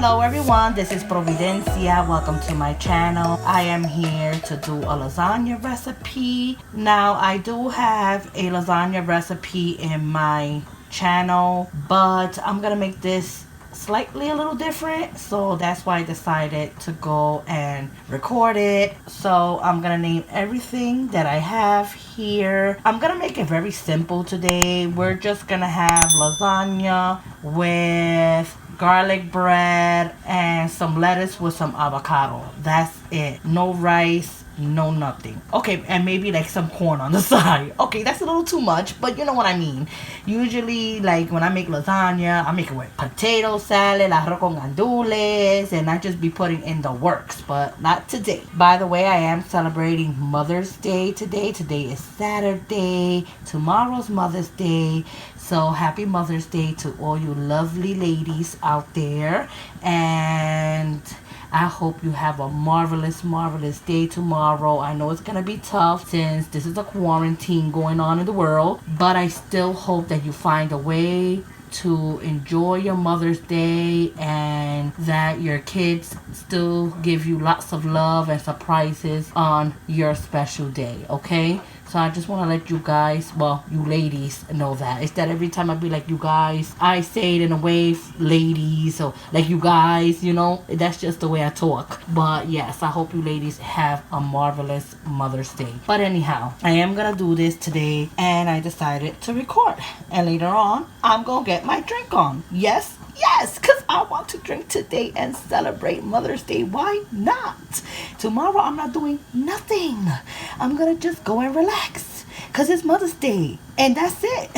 Hello everyone, this is Providencia. Welcome to my channel. I am here to do a lasagna recipe. Now I do have a lasagna recipe in my channel, but I'm gonna make this slightly a little different, so that's why I decided to go and record it. So I'm gonna name everything that I have here. I'm gonna make it very simple today. We're just gonna have lasagna with garlic bread and some lettuce with some avocado. That's it. No rice, no nothing. Okay, and maybe like some corn on the side. Okay, that's a little too much, but you know what I mean. Usually, like when I make lasagna, I make it with potato salad, arroz con gandules, and I just be putting in the works, but not today. By the way, I am celebrating Mother's Day today. Today is Saturday. Tomorrow's Mother's Day. So happy Mother's Day to all you lovely ladies out there. And I hope you have a marvelous, marvelous day tomorrow. I know it's going to be tough since this is a quarantine going on in the world. But I still hope that you find a way to enjoy your Mother's Day and that your kids still give you lots of love and surprises on your special day, okay? So I just want to let you guys, well, you ladies know that. It's that every time I be like, you guys, I say it in a way, ladies, so like you guys, you know, that's just the way I talk. But yes, I hope you ladies have a marvelous Mother's Day. But anyhow, I am going to do this today and I decided to record. And later on, I'm going to get my drink on. Yes, because I want to drink today and celebrate Mother's Day. Why not? Tomorrow I'm not doing nothing. I'm gonna just go and relax because it's Mother's Day and that's it.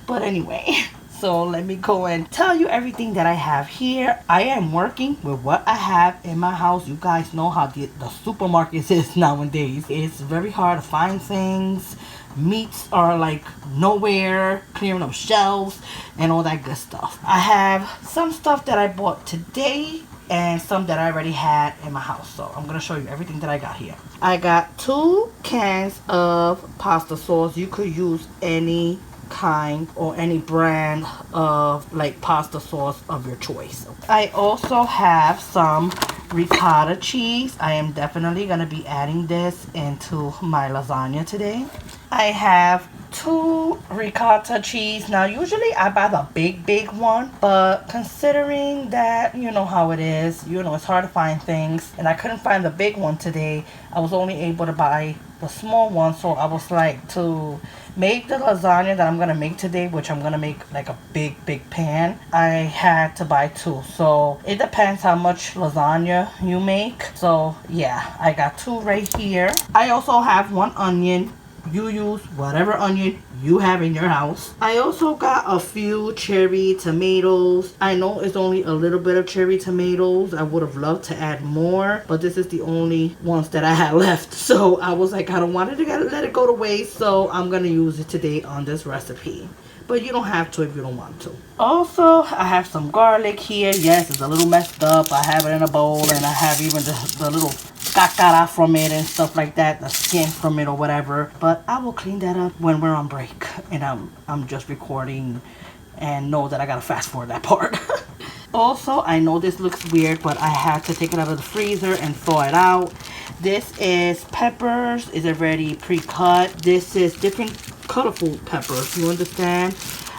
But anyway, so let me go and tell you everything that I have here. I am working with what I have in my house. You guys know how the supermarkets is nowadays. It's very hard to find things. Meats are like nowhere, clearing up shelves and all that good stuff. I have some stuff that I bought today and some that I already had in my house. So I'm going to show you everything that I got here. I got 2 cans of pasta sauce. You could use any kind or any brand of like pasta sauce of your choice. I also have some ricotta cheese. I am definitely going to be adding this into my lasagna today. I have 2 ricotta cheese. Now usually I buy the big one, but considering that you know how it is, you know it's hard to find things and I couldn't find the big one today, I was only able to buy the small one. So I was like, to make the lasagna that I'm gonna make today, which I'm gonna make like a big pan, I had to buy 2. So it depends how much lasagna you make. So yeah, I got 2 right here. I also have 1 onion. You use whatever onion you have in your house. I also got a few cherry tomatoes. I know it's only a little bit of cherry tomatoes. I would have loved to add more, but this is the only ones that I had left. So I was like, I don't want it to let it go to waste, so I'm gonna use it today on this recipe. But you don't have to if you don't want to. Also, I have some garlic here. Yes, it's a little messed up. I have it in a bowl and I have even the little cacara from it and stuff like that, the skin from it or whatever. But I will clean that up when we're on break and I'm just recording and know that I gotta fast forward that part. Also, I know this looks weird, but I had to take it out of the freezer and thaw it out. This is peppers. It's already pre-cut. This is different colorful peppers, you understand?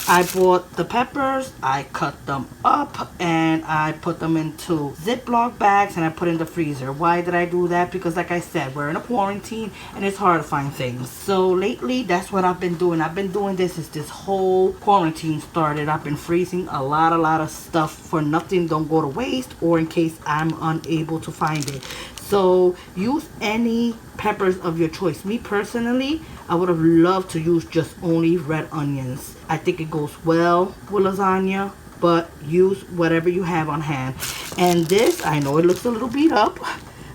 I bought the peppers, I cut them up, and I put them into Ziploc bags and I put in the freezer. Why did I do that? Because like I said, we're in a quarantine and it's hard to find things. So lately, that's what I've been doing. I've been doing this since this whole quarantine started. I've been freezing a lot of stuff for nothing don't go to waste or in case I'm unable to find it. So use any peppers of your choice. Me personally, I would have loved to use just only red onions. I think it goes well with lasagna, but use whatever you have on hand. And this, I know it looks a little beat up,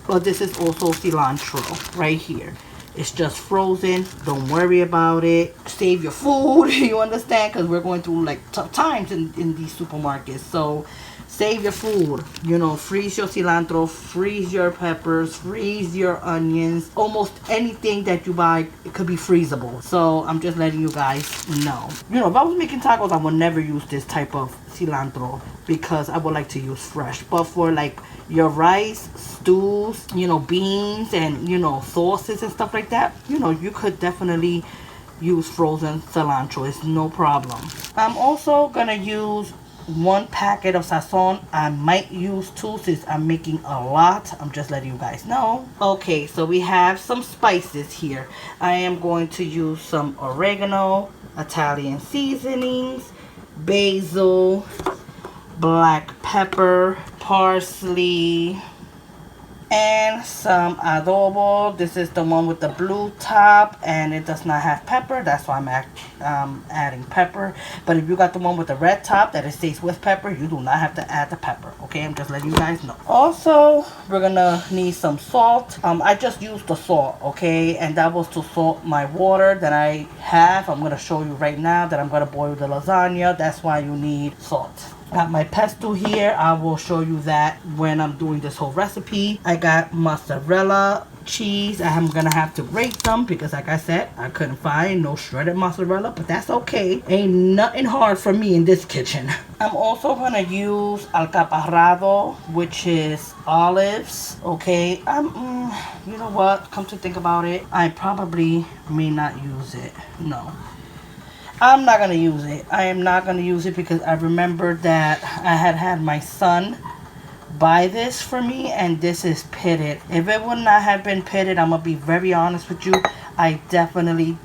but this is also cilantro right here. It's just frozen. Don't worry about it. Save your food, you understand? Because we're going through like tough times in these supermarkets. So Save your food. You know, freeze your cilantro, freeze your peppers, freeze your onions. Almost anything that you buy, it could be freezable. So I'm just letting you guys know. You know, if I was making tacos, I would never use this type of cilantro because I would like to use fresh. But for like your rice, stews, you know, beans, and you know, sauces and stuff like that, you know, you could definitely use frozen cilantro. It's no problem. I'm also gonna use 1 packet of sazon. I might use 2 since I'm making a lot. I'm just letting you guys know. Okay, so we have some spices here. I am going to use some oregano, Italian seasonings, basil, black pepper, parsley, and some adobo. This is the one with the blue top and it does not have pepper. That's why I'm adding pepper. But if you got the one with the red top that it stays with pepper, you do not have to add the pepper. Okay, I'm just letting you guys know. Also, we're gonna need some salt. I just used the salt, okay, and that was to salt my water that I have. I'm gonna show you right now that I'm gonna boil the lasagna. That's why you need salt. Got my pesto here. I will show you that when I'm doing this whole recipe. I got mozzarella cheese. I'm gonna have to grate them because like I said, I couldn't find no shredded mozzarella, but that's okay. Ain't nothing hard for me in this kitchen. I'm also gonna use alcaparrado, which is olives, okay. You know what, come to think about it, I probably may not use it. No, I'm not going to use it. I am not going to use it because I remember that I had my son buy this for me and this is pitted. If it would not have been pitted, I'm going to be very honest with you, I definitely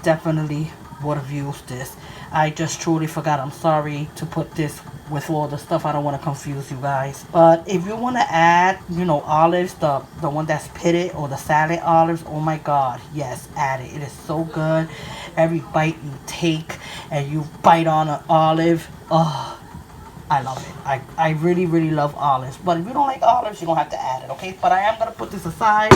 would have used this. I just truly forgot. I'm sorry to put this with all the stuff. I don't want to confuse you guys. But if you want to add, you know, olives, the one that's pitted or the salad olives, oh my god, yes, add it. It is so good. Every bite you take and you bite on an olive, oh, I love it. I really love olives. But if you don't like olives, you don't have to add it, okay? But I am going to put this aside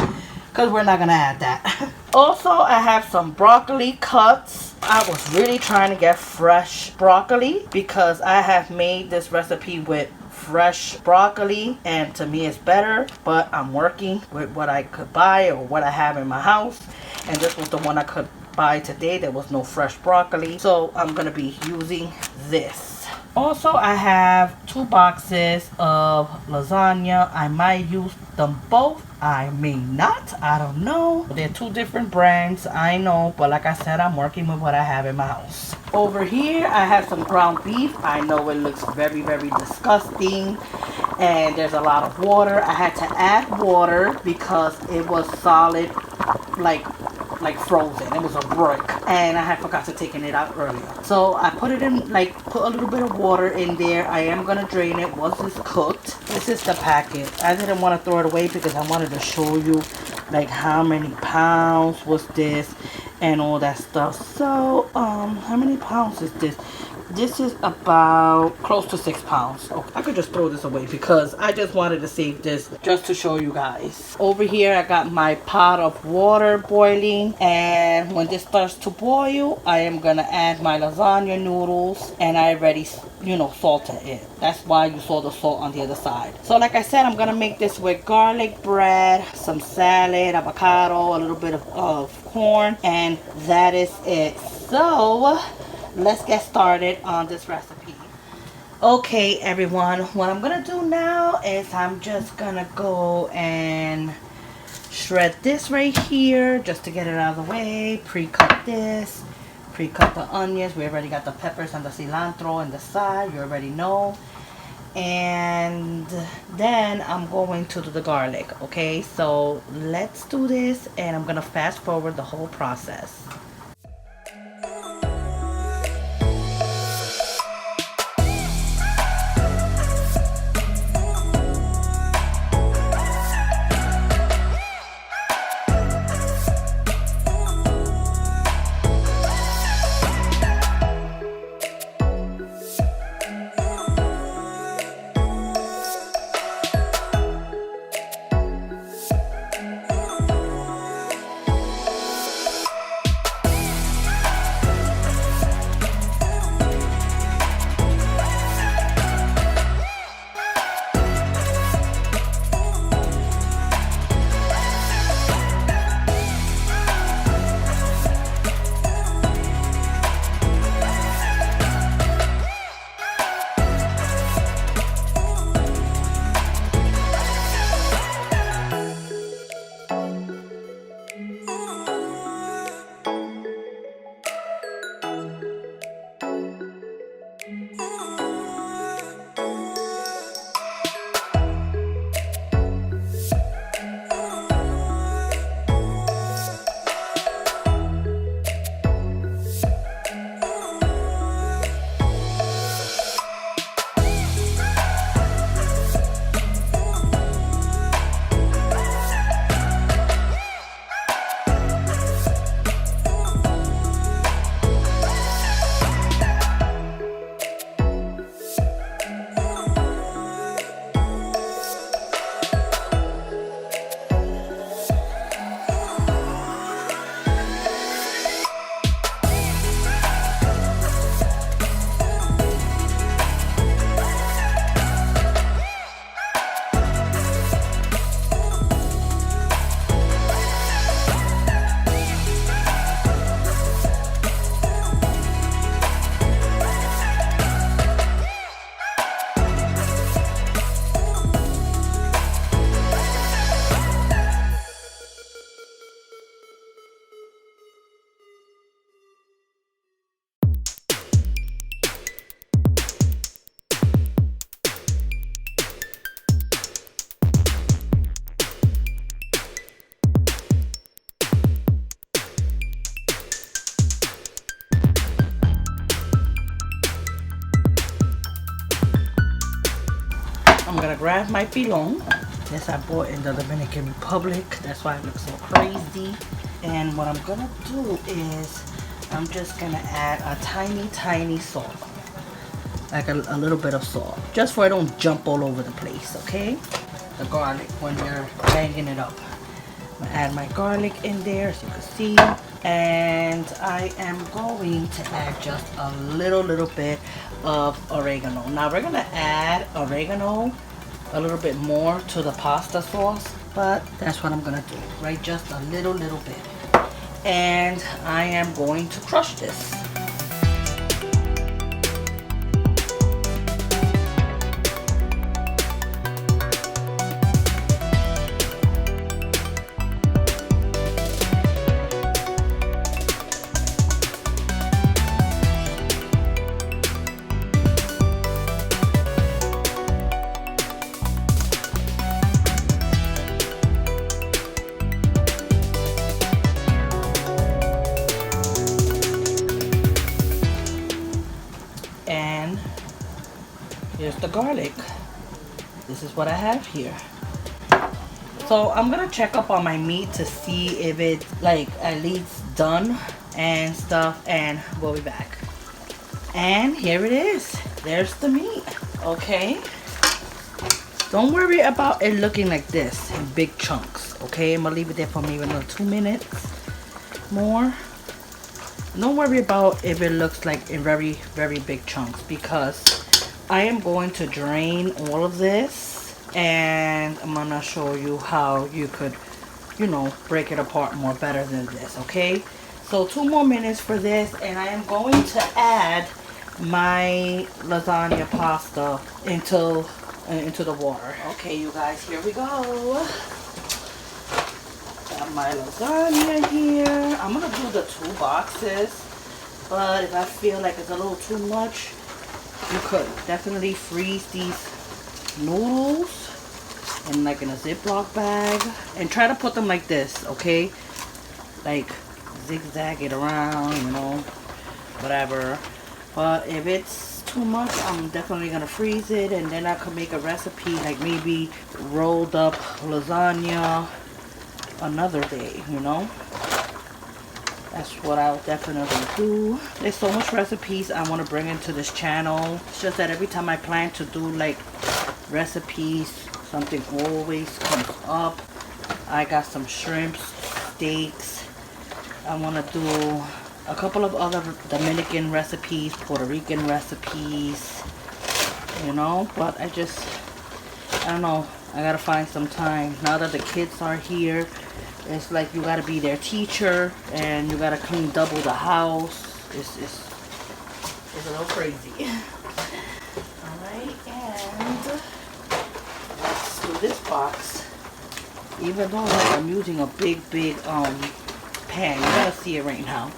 because we're not going to add that. Also, I have some broccoli cuts. I was really trying to get fresh broccoli because I have made this recipe with fresh broccoli and to me it's better, but I'm working with what I could buy or what I have in my house, and this was the one I could buy today. There was no fresh broccoli, so I'm gonna be using this. Also, I have 2 boxes of lasagna. I might use them both, I may not, I don't know. They're 2 different brands, I know, but like I said, I'm working with what I have in my house. Over here I have some ground beef. I know it looks very disgusting and there's a lot of water. I had to add water because it was solid, like frozen. It was a brick and I had forgot to taking it out earlier. So I put it in, like, put a little bit of water in there. I am gonna drain it once it's cooked. This is the packet. I didn't want to throw it away because I wanted to show you like how many pounds was this and all that stuff. So how many pounds is this? This is about close to 6 pounds. Okay, I could just throw this away because I just wanted to save this just to show you guys. Over here I got my pot of water boiling, and when this starts to boil, I am gonna add my lasagna noodles, and I already, you know, salted it. That's why you saw the salt on the other side. So like I said, I'm gonna make this with garlic bread, some salad, avocado, a little bit of corn, and that is it. So let's get started on this recipe. Okay everyone, what I'm gonna do now is I'm just gonna go and shred this right here just to get it out of the way. Pre-cut this, pre-cut the onions. We already got the peppers and the cilantro on the side, you already know. And then I'm going to do the garlic. Okay, so let's do this, and I'm gonna fast forward the whole process. grab my pilon. This I bought in the Dominican Republic. That's why it looks so crazy. And what I'm gonna do is I'm just gonna add a tiny salt. Like a little bit of salt. Just so it don't jump all over the place, okay? The garlic when you're banging it up. I'm gonna add my garlic in there as you can see. And I am going to add just a little bit of oregano. Now we're gonna add oregano a little bit more to the pasta sauce, but that's what I'm gonna do, right? Just a little bit. And I am going to crush this. And here's the garlic. This is what I have here. So I'm gonna check up on my meat to see if it's like at least done and stuff, and we'll be back. And here it is. There's the meat. Okay, don't worry about it looking like this in big chunks. Okay, I'm gonna leave it there for maybe another 2 minutes more. Don't worry about if it looks like in very big chunks, because I am going to drain all of this and I'm gonna show you how you could, you know, break it apart more better than this. Okay, so 2 more minutes for this, and I am going to add my lasagna pasta into the water. Okay, you guys, here we go. Got my lasagna here. I'm gonna do the 2 boxes, but if I feel like it's a little too much, you could definitely freeze these noodles in like in a Ziploc bag and try to put them like this, okay? Like zigzag it around, you know, whatever. But if it's too much, I'm definitely gonna freeze it, and then I could make a recipe like maybe rolled up lasagna another day, you know. That's what I'll definitely do. There's so much recipes I want to bring into this channel. It's just that every time I plan to do like recipes, something always comes up. I got some shrimps, steaks. I want to do a couple of other Dominican recipes, Puerto Rican recipes, you know. But I don't know, I gotta find some time now that the kids are here. It's like you gotta be their teacher and you gotta clean double the house. It's a little crazy. Alright, and let's do this box. Even though like I'm using a big pan, you gotta see it right now.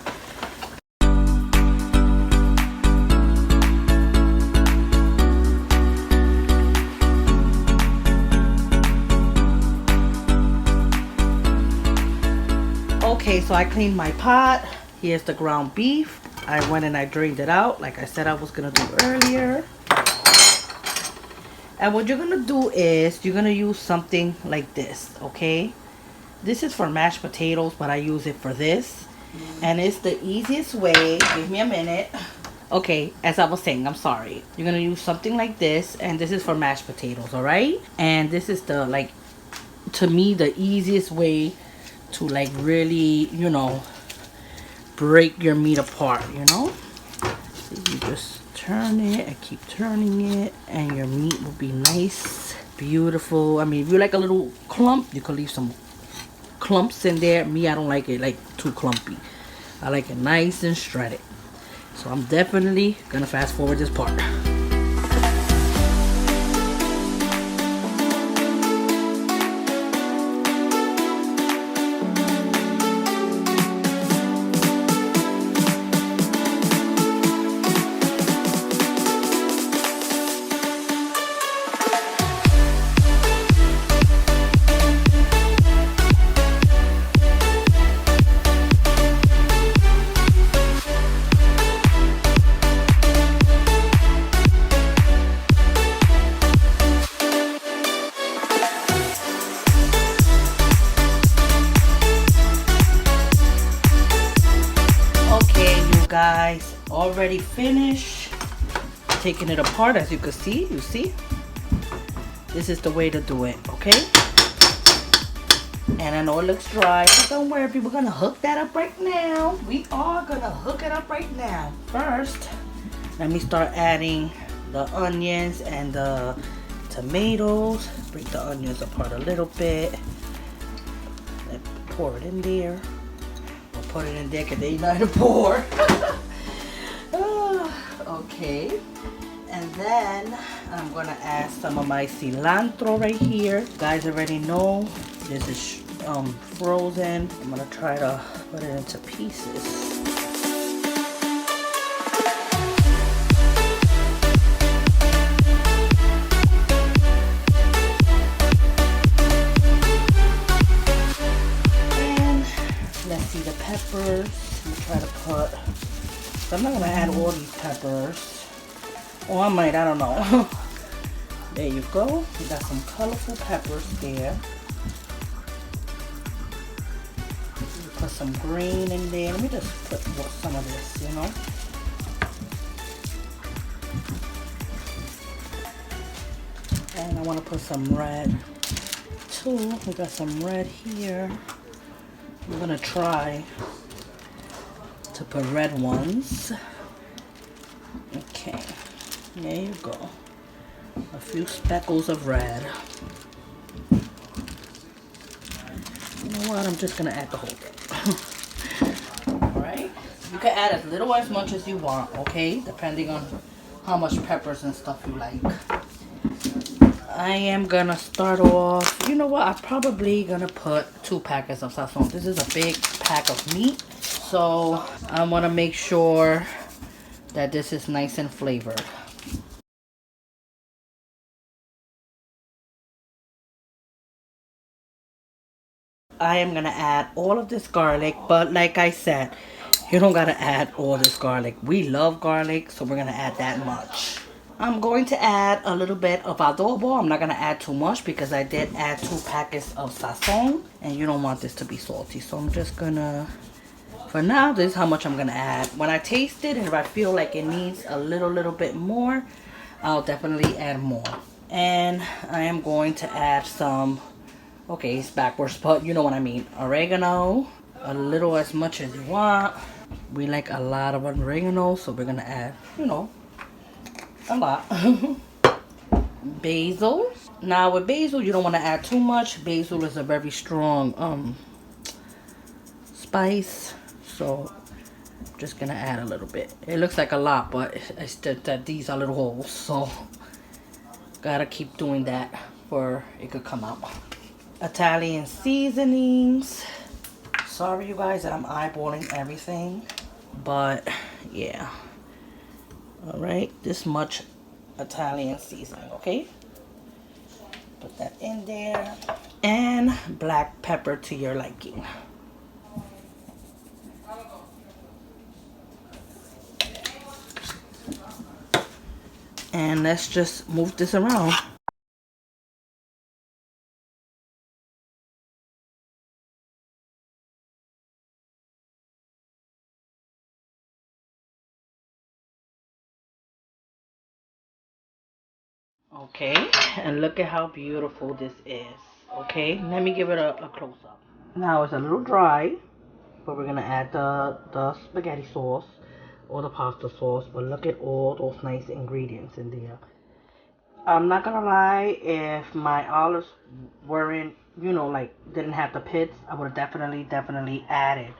Okay, so I cleaned my pot. Here's the ground beef. I went and I drained it out like I said I was gonna do earlier. And what you're gonna do is you're gonna use something like this, okay? This is for mashed potatoes, but I use it for this. And it's the easiest way. Give me a minute. Okay, as I was saying, I'm sorry. You're gonna use something like this, and this is for mashed potatoes, all right? And this is the, like, to me, the easiest way to like really, you know, break your meat apart, you know. So you just turn it and keep turning it, and your meat will be nice, beautiful. I mean, if you like a little clump, you could leave some clumps in there. Me, I don't like it like too clumpy. I like it nice and shredded. So I'm definitely gonna fast forward this part. guys, already finished taking it apart. As you can see, you see, this is the way to do it, okay? And I know it looks dry, but don't worry, we're gonna hook that up right now. We are gonna hook it up right now. First, let me start adding the onions and the tomatoes. Break the onions apart a little bit. Pour it in there. Or put it in there because they know how to pour. Okay. And then I'm gonna add some of my cilantro right here. You guys already know this is frozen. I'm gonna try to put it into pieces. And let's see the peppers. I'm gonna try to put. So I'm not gonna add all these peppers. Or I might, I don't know. There you go. We got some colorful peppers there. Put some green in there. Let me just put some of this, you know. And I want to put some red too. We got some red here. I'm gonna try to put red ones. Okay. There you go. A few speckles of red. You know what? I'm just gonna add the whole thing. Alright? You can add as little or as much as you want, okay? Depending on how much peppers and stuff you like. I am gonna start off. You know what? I'm probably gonna put 2 packets of sazon. This is a big pack of meat. So I wanna make sure that this is nice and flavored. I am gonna add all of this garlic, but like I said, you don't gotta add all this garlic. We love garlic, so we're gonna add that much. I'm going to add a little bit of adobo. I'm not gonna add too much because I did add 2 packets of sazon, and you don't want this to be salty. So I'm just gonna, for now, this is how much I'm gonna add. When I taste it, and if I feel like it needs a little bit more, I'll definitely add more. And I am going to add some, okay, it's backwards, but you know what I mean. Oregano, a little as much as you want. We like a lot of oregano, so we're gonna add, you know, a lot. Basil. Now with basil, you don't want to add too much. Basil is a very strong spice, so I'm just gonna add a little bit. It looks like a lot, but it's just that these are little holes, so gotta keep doing that for it could come out. Italian seasonings. Sorry you guys that I'm eyeballing everything, but yeah. All right, this much Italian seasoning, okay? Put that in there. And black pepper to your liking. And let's just move this around. Okay, and look at how beautiful this is. Okay, let me give it a close-up. Now it's a little dry, but we're gonna add the spaghetti sauce or the pasta sauce. But look at all those nice ingredients in there. I'm not gonna lie, if my olives weren't, you know, like didn't have the pits, I would have definitely added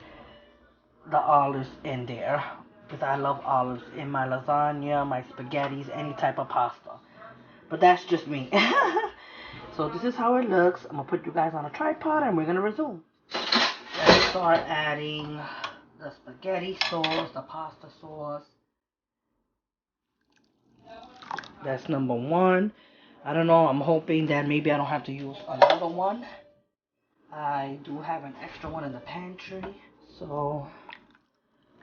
the olives in there, because I love olives in my lasagna, my spaghettis, any type of pasta. But that's just me. So this is how it looks. I'm gonna put you guys on a tripod and we're gonna resume. Let's start adding the spaghetti sauce, the pasta sauce. That's number 1. I don't know, I'm hoping that maybe I don't have to use another one. I do have an extra one in the pantry, so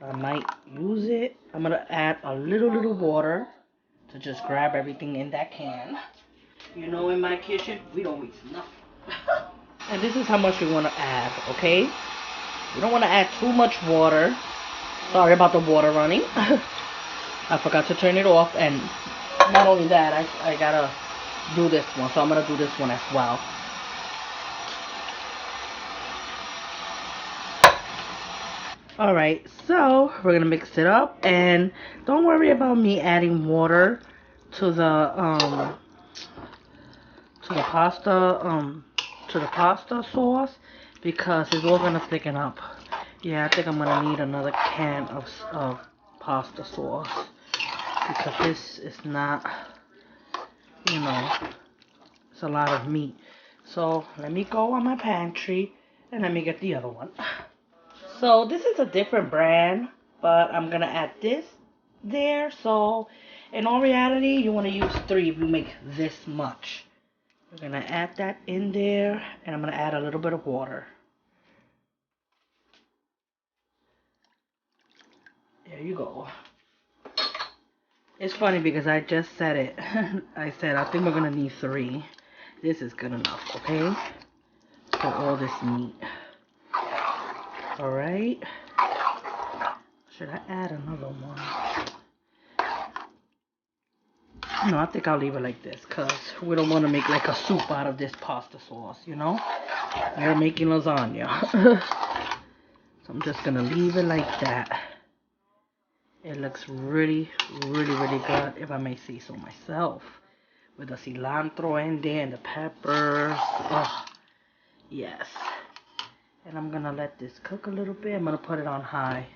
I might use it. I'm gonna add a little water to just grab everything in that can. You know, in my kitchen, we don't waste nothing. And this is how much we want to add, okay? We don't want to add too much water. Sorry about the water running. I forgot to turn it off, and not only that, I gotta do this one, so I'm gonna do this one as well. Alright, so we're gonna mix it up, and don't worry about me adding water to the pasta sauce, because it's all gonna thicken up. Yeah, I think I'm gonna need another can of pasta sauce, because this is not, you know, it's a lot of meat. So let me go on my pantry and let me get the other one. So this is a different brand, but I'm gonna add this there. So in all reality, you want to use 3 if you make this much. We're gonna add that in there, and I'm gonna add a little bit of water. There you go. It's funny because I just said it. I said I think we're gonna need 3. This is good enough, okay? For all this meat. Alright. Should I add another one? No, I think I'll leave it like this, because we don't want to make like a soup out of this pasta sauce, you know? We're making lasagna. So I'm just going to leave it like that. It looks really, really, really good, if I may say so myself. With the cilantro in there and the peppers. Oh, yes. And I'm going to let this cook a little bit. I'm going to put it on high.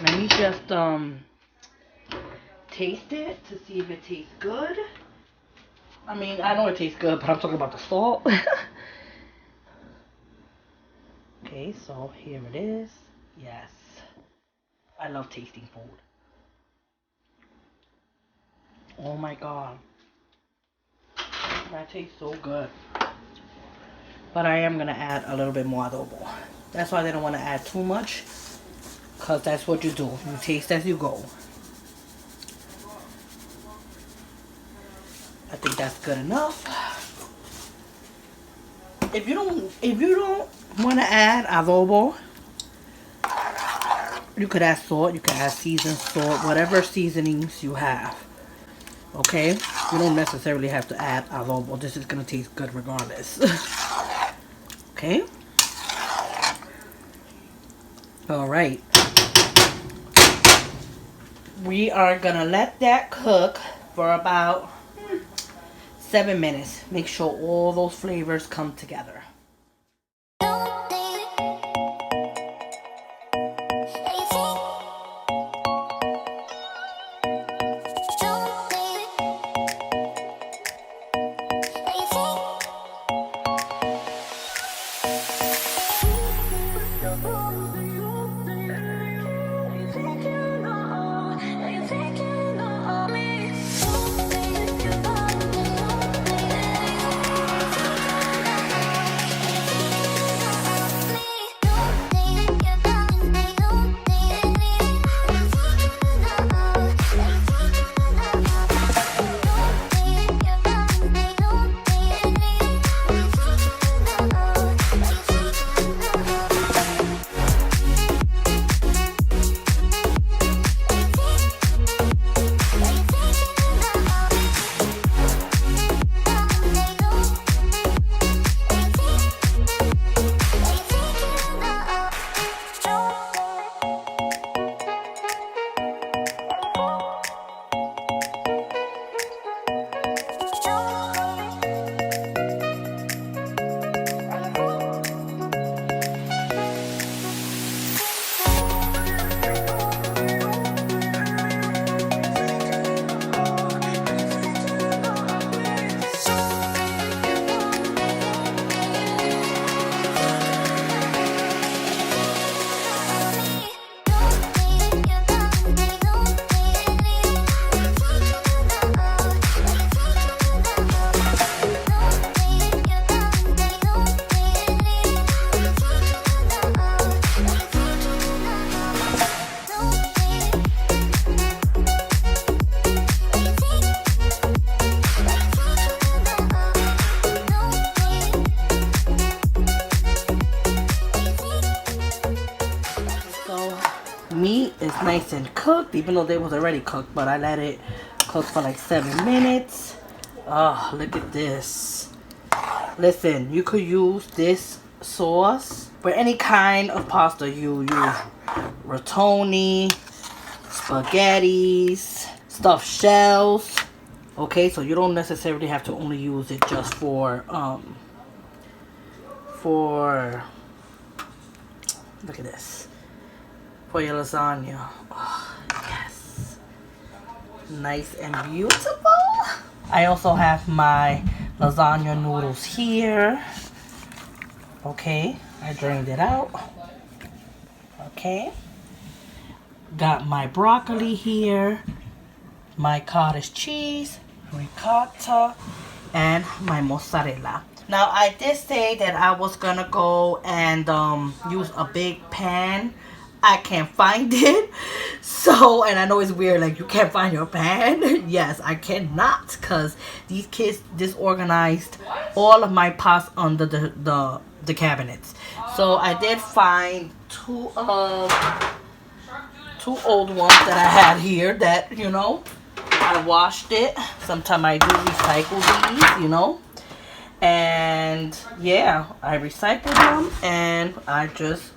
Let me just taste it to see if it tastes good. I mean, I know it tastes good, but I'm talking about the salt. Okay, so here it is. Yes. I love tasting food. Oh my god. That tastes so good. But I am going to add a little bit more adobo. That's why they don't want to add too much. Because that's what you do. You taste as you go. I think that's good enough. If you don't want to add adobo, you could add salt, you could add seasoned salt, whatever seasonings you have. Okay? You don't necessarily have to add adobo. This is gonna taste good regardless. Okay? Alright. We are gonna let that cook for about 7 minutes. Make sure all those flavors come together. meat is nice and cooked, even though they was already cooked, but I let it cook for like 7 minutes. Oh, look at this. Listen, you could use this sauce for any kind of pasta. You use rotoni, spaghettis, stuffed shells. Okay, so you don't necessarily have to only use it just for look at this, for your lasagna. Oh, yes, nice and beautiful. I also have my lasagna noodles here. Okay, I drained it out. Okay, got my broccoli here, my cottage cheese, ricotta, and my mozzarella. Now, I did say that I was gonna go and use a big pan. I can't find it. So, and I know it's weird, like you can't find your pan. Yes, I cannot, because these kids disorganized all of my pots under the cabinets. So I did find two old ones that I had here that, you know, I washed it. Sometimes I do recycle these, you know. And yeah, I recycled them and I just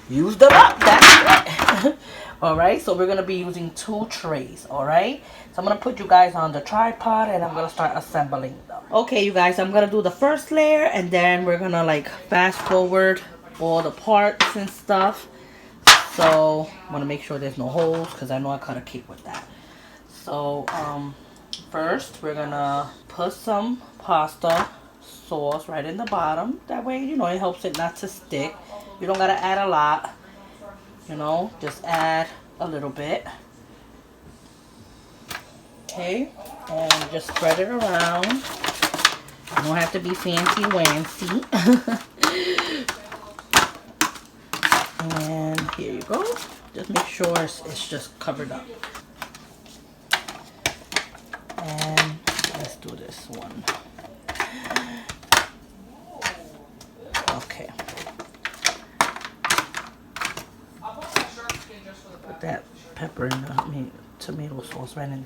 used them up. That's it. Alright, so we're going to be using 2 trays. Alright, so I'm going to put you guys on the tripod and I'm going to start assembling them. Okay, you guys, I'm going to do the first layer and then we're going to like fast forward all the parts and stuff. So I want to make sure there's no holes because I know I cut a cake with that. So first we're going to put some pasta sauce right in the bottom. That way, you know, it helps it not to stick. You don't gotta add a lot, you know, just add a little bit. Okay, and just spread it around. You don't have to be fancy wancy. And here you go. Just make sure it's just covered up. And let's do this one. Okay. Put that pepper in the tomato sauce right in.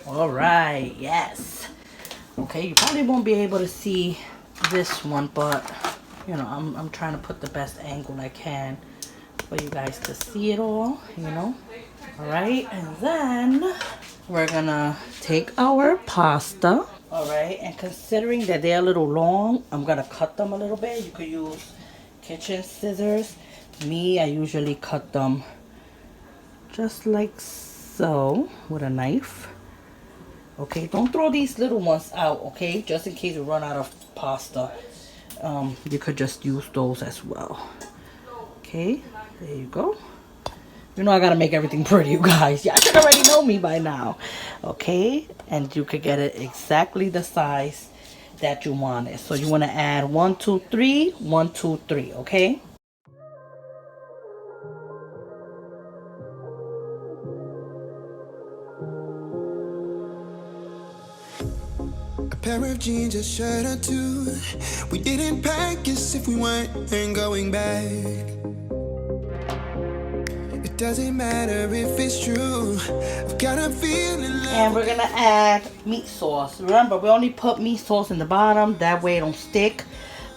All right, yes. Okay, you probably won't be able to see this one, but you know, I'm trying to put the best angle I can for you guys to see it all, you know. All right, and then we're gonna take our pasta. All right, and considering that they're a little long, I'm gonna cut them a little bit. You could use kitchen scissors. Me, I usually cut them just like so with a knife. Okay, don't throw these little ones out, okay? Just in case you run out of pasta, you could just use those as well. Okay, there you go. You know I gotta make everything pretty, you guys. Y'all should already know me by now. Okay, and you could get it exactly the size that you want it. So you want to add 1, 2, 3, 1, 2, 3, okay? A pair of jeans, a shirt or two. We didn't pack as if we weren't going back. It doesn't matter if it's true. I've got a feeling like. And we're gonna add meat sauce. Remember, we only put meat sauce in the bottom. That way it don't stick.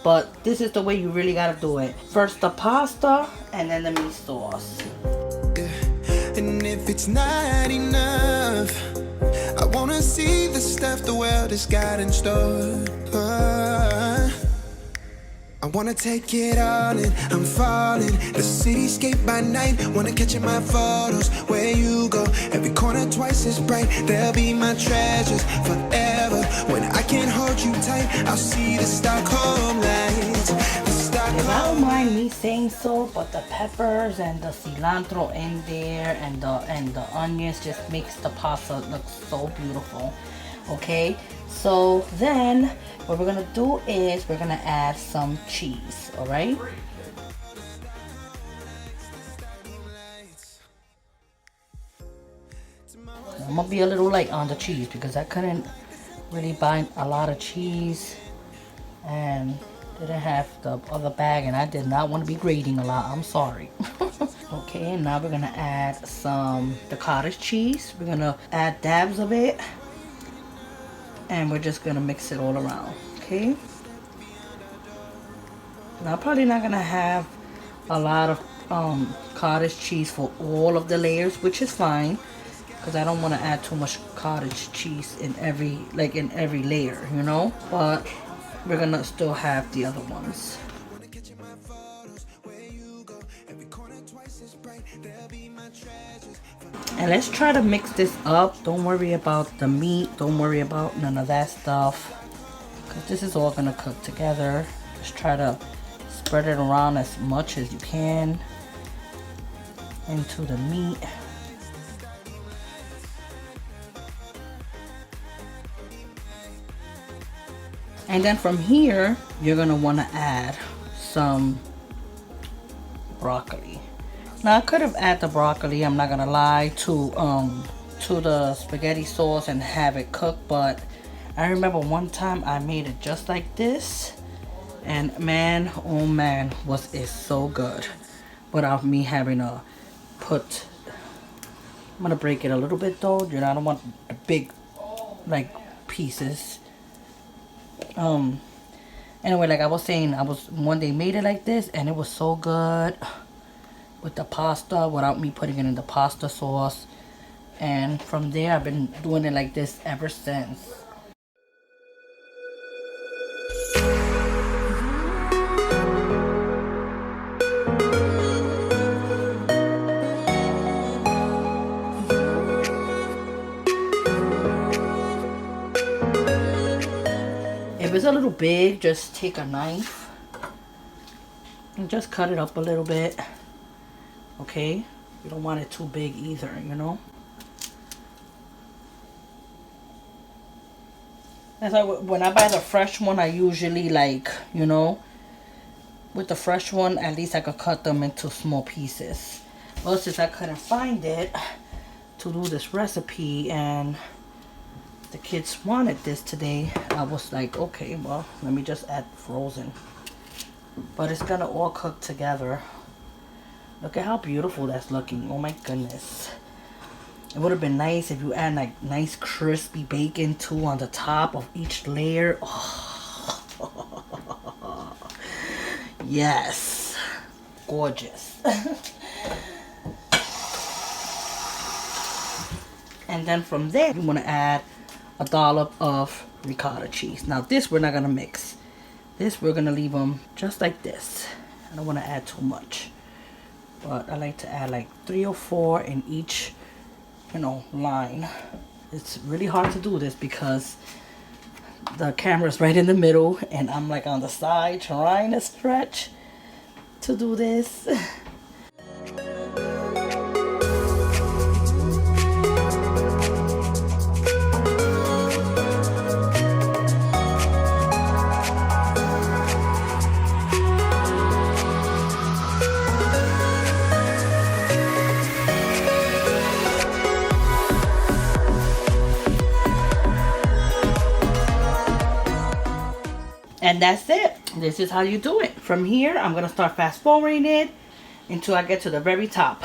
But this is the way you really gotta do it. First the pasta and then the meat sauce. And if it's not enough, I wanna see the stuff the world has got in store. I wanna take it all in, I'm falling. The cityscape by night, wanna catch in my photos. Where you go, every corner twice as bright. They'll be my treasures forever. When I can't hold you tight, I'll see the Stockholm lights. If I don't mind me saying so, but the peppers and the cilantro in there and the onions just makes the pasta look so beautiful. Okay, so then what we're gonna do is we're gonna add some cheese. All right. I'm gonna be a little light on the cheese because I couldn't really buy a lot of cheese and didn't have the other bag, and I did not want to be grating a lot. I'm sorry. Okay, now we're gonna add the cottage cheese. We're gonna add dabs of it, and we're just gonna mix it all around. Okay. Now, I'm probably not gonna have a lot of cottage cheese for all of the layers, which is fine, because I don't want to add too much cottage cheese in every layer, you know. But we're gonna still have the other ones. And let's try to mix this up. Don't worry about the meat. Don't worry about none of that stuff, because this is all gonna cook together. Just try to spread it around as much as you can into the meat. And then from here, you're gonna want to add some broccoli. Now, I could have added the broccoli, I'm not gonna lie, to the spaghetti sauce and have it cooked, but I remember one time I made it just like this, and man, oh man, was it so good without me having to put. I'm gonna break it a little bit though, you know, I don't want the big like pieces. Anyway, like I was saying, one day made it like this, and it was so good with the pasta without me putting it in the pasta sauce. And from there, I've been doing it like this ever since. If it's a little big, just take a knife and just cut it up a little bit. Okay? You don't want it too big either, you know? That's why when I buy the fresh one, I usually like, you know, with the fresh one, at least I could cut them into small pieces. Well, since I couldn't find it to do this recipe, and the kids wanted this today, I was like, okay, well, let me just add frozen. But it's gonna all cook together. Look at how beautiful that's looking. Oh my goodness. It would have been nice if you add like nice crispy bacon too on the top of each layer. Oh. Yes. Gorgeous. And then from there, you want to add a dollop of ricotta cheese. Now this we're not going to mix. This we're going to leave them just like this. I don't want to add too much. But I like to add like 3 or 4 in each, you know, line. It's really hard to do this because the camera's right in the middle and I'm like on the side trying to stretch to do this. And that's it. This is how you do it. From here, I'm going to start fast forwarding it until I get to the very top.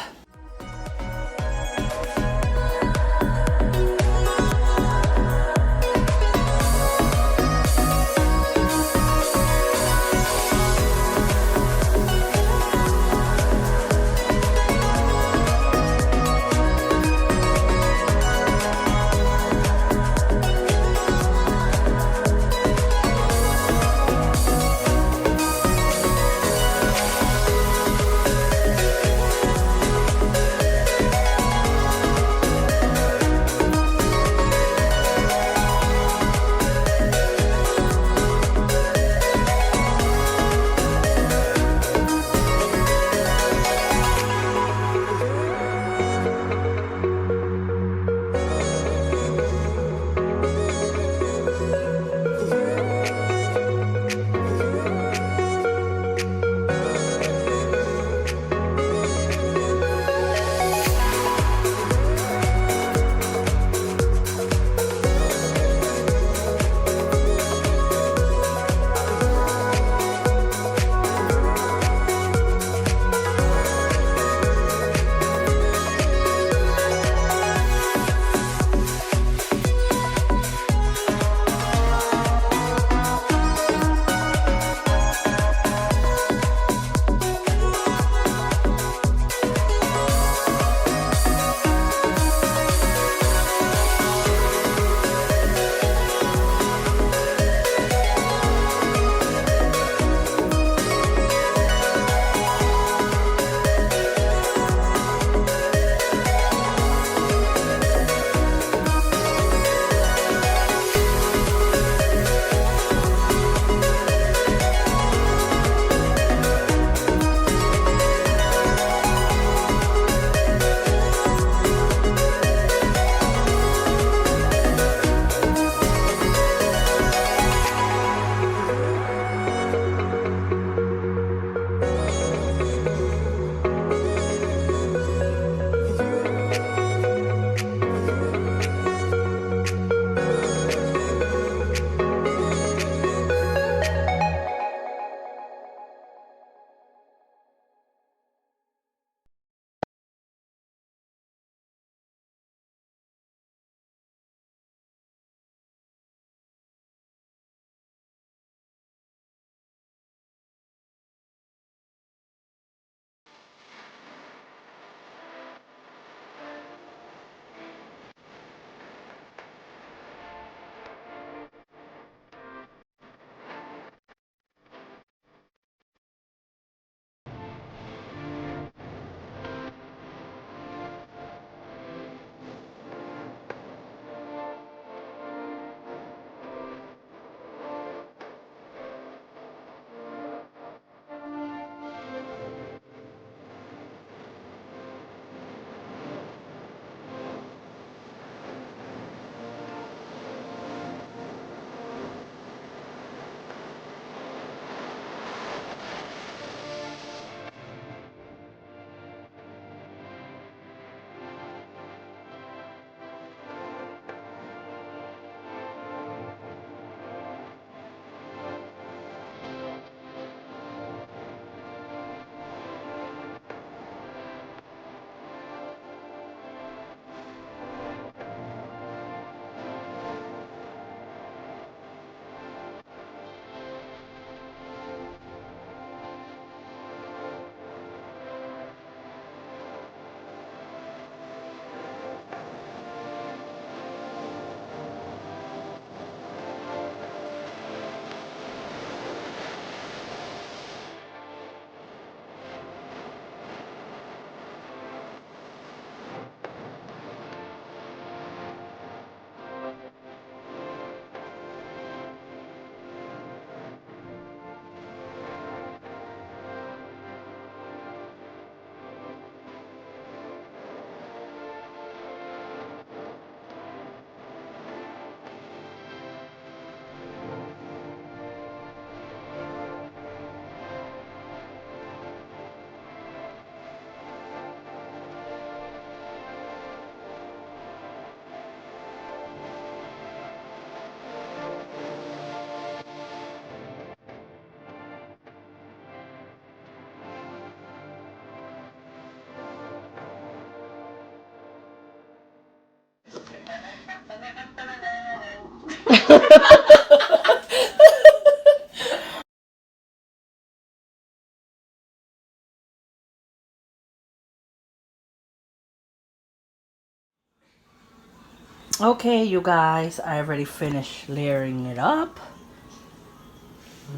Okay, you guys, I already finished layering it up.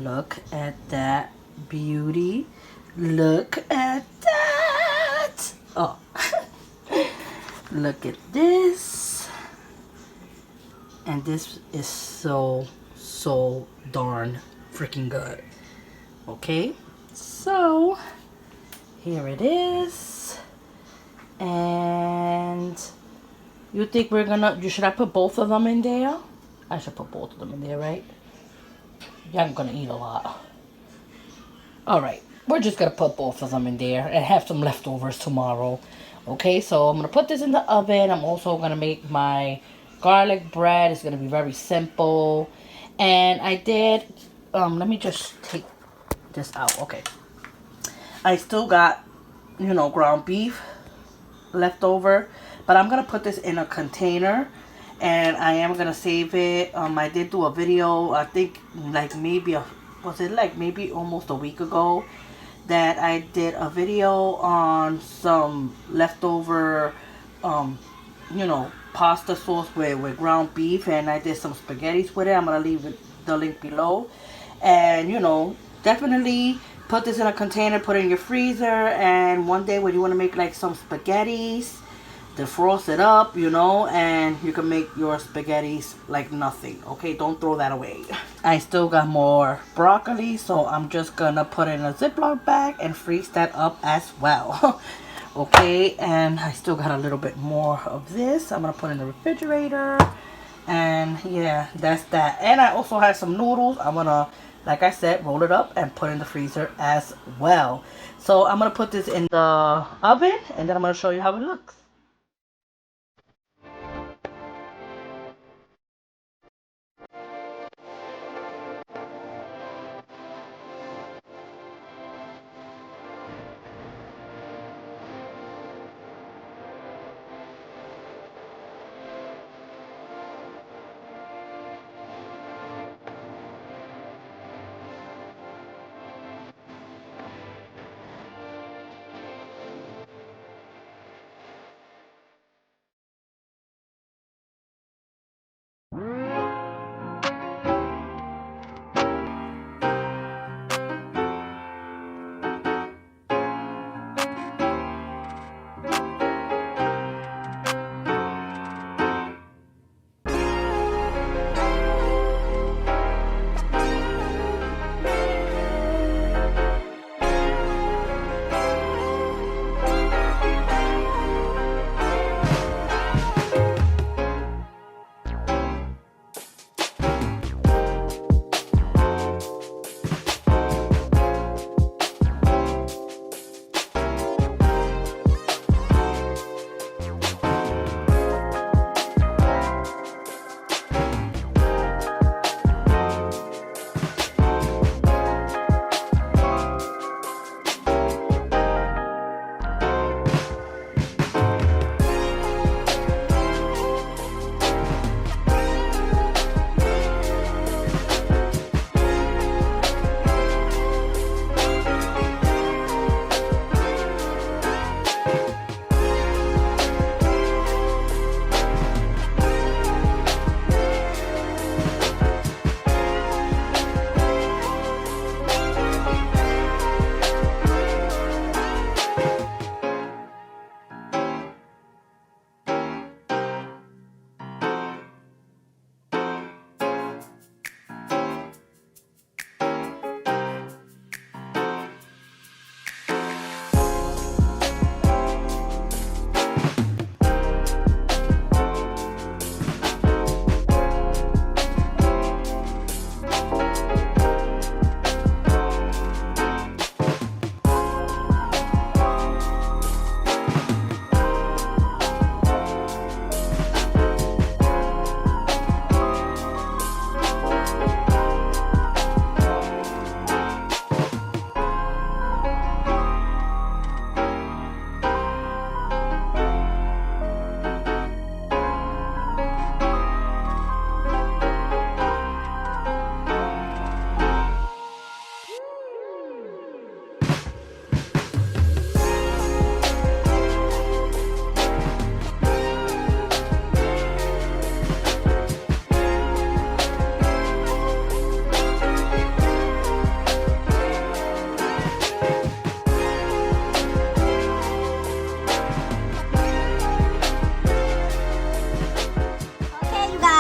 Look at that beauty. Look at that. Oh, look at this. And this is so darn freaking good. Okay, so here it is. And you think should I put both of them in there? I should put both of them in there, right? Yeah, I'm gonna eat a lot. Alright, we're just gonna put both of them in there and have some leftovers tomorrow. Okay, so I'm gonna put this in the oven. I'm also gonna make my garlic bread. It's gonna be very simple. And I did, let me just take this out. Okay. I still got, ground beef left over, but I'm gonna put this in a container and I am gonna save it. I did do a video, I think like maybe almost a week ago, that I did a video on some leftover pasta sauce with ground beef, and I did some spaghettis with it. I'm gonna leave the link below. And definitely put this in a container, put it in your freezer, and one day when you want to make like some spaghettis, defrost it up, and you can make your spaghettis like nothing. Okay, don't throw that away. I still got more broccoli, so I'm just gonna put it in a Ziploc bag and freeze that up as well. Okay, and I still got a little bit more of this. I'm gonna put in the refrigerator. And yeah, that's that. And I also have some noodles. I'm gonna, like I said, roll it up and put in the freezer as well. So I'm gonna put this in the oven and then I'm gonna show you how it looks.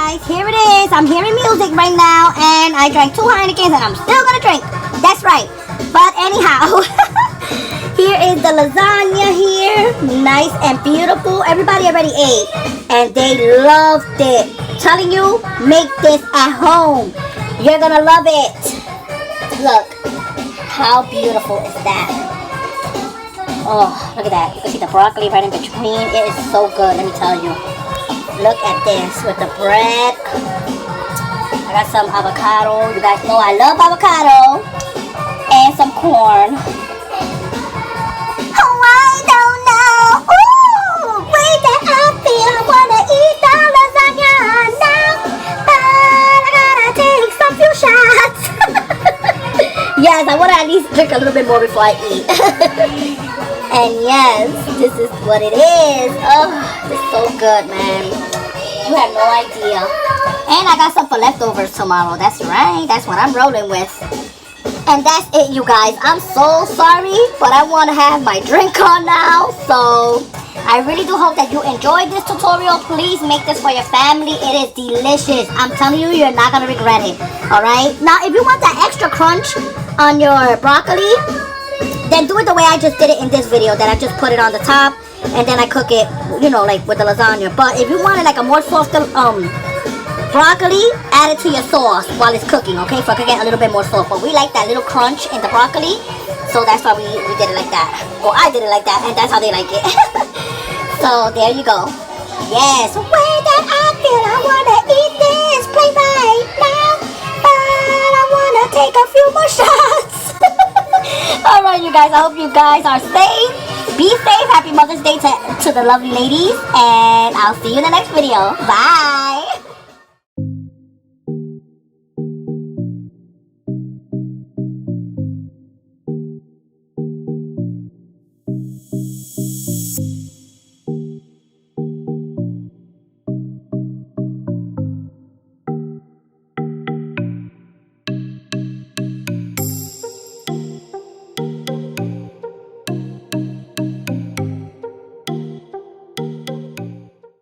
guys, here it is. I'm hearing music right now, and I drank 2 Heinekens, and I'm still gonna drink. That's right. But anyhow, here is the lasagna here. Nice and beautiful. Everybody already ate, and they loved it. Telling you, make this at home. You're gonna love it. Look, how beautiful is that? Oh, look at that. You can see the broccoli right in between. It is so good, let me tell you. Look at this with the bread. I got some avocado. You guys know I love avocado. And some corn. Oh, I don't know. Ooh, way that I feel. I wanna eat the lasagna now. But I gotta take some few shots. Yes, I wanna at least drink a little bit more before I eat. And yes, this is what it is. Oh, it's so good, man. You have no idea. And I got some for leftovers tomorrow. That's right. That's what I'm rolling with. And that's it, you guys. I'm so sorry, but I want to have my drink on now. So I really do hope that you enjoyed this tutorial. Please make this for your family. It is delicious. I'm telling you, you're not going to regret it. Alright? Now, if you want that extra crunch on your broccoli, then do it the way I just did it in this video, that I just put it on the top and then I cook it, you know, like with the lasagna. But if you wanted like a more softer broccoli, add it to your sauce while it's cooking, okay? So I can get a little bit more sauce. But we like that little crunch in the broccoli, so that's why we did it like that. Or I did it like that, and that's how they like it. So there you go. Yes, way that I feel, I wanna eat this plate right now, but I wanna take a few more shots. Alright, you guys, I hope you guys are safe. Be safe. Happy Mother's Day to the lovely ladies. And I'll see you in the next video. Bye.